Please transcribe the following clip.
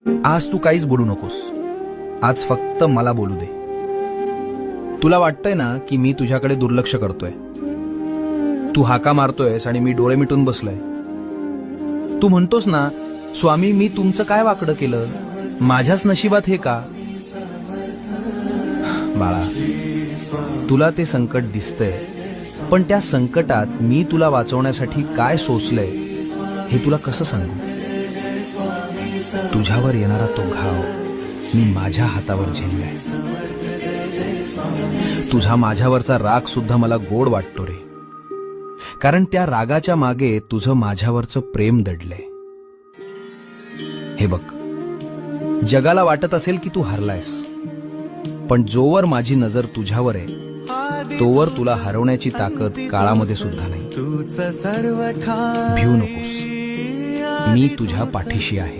आज तू काहीच बोलू नकोस. आज फक्त मला बोलू दे. तुला वाटतंय ना की मी तुझ्याकडे दुर्लक्ष करतोय. तू हाका मारतोयस आणि मी डोळे मिटून बसलोय. तू म्हणतोस ना, स्वामी मी तुमचं काय वाकडं केलं, माझ्याच नशिबात हे का. बाळा, तुला ते संकट दिसतंय, पण त्या संकटात मी तुला वाचवण्यासाठी काय सोसलंय हे तुला कसं सांगू. तुझ्यावर येणारा तो घाव मी माझ्या हातावर झेललाय. तुझा माझ्यावरचा राग सुद्धा मला गोड वाटतो रे, कारण त्या रागाच्या मागे तुझं माझ्यावरचं प्रेम दडलंय. हे बघ, जगाला वाटत असेल की तू हरलायस, पण जोवर माझी नजर तुझ्यावर आहे तोवर तुला हरवण्याची ताकद काळामध्ये सुद्धा नाही. भिऊ नकोस, मी तुझ्या पाठीशी आहे.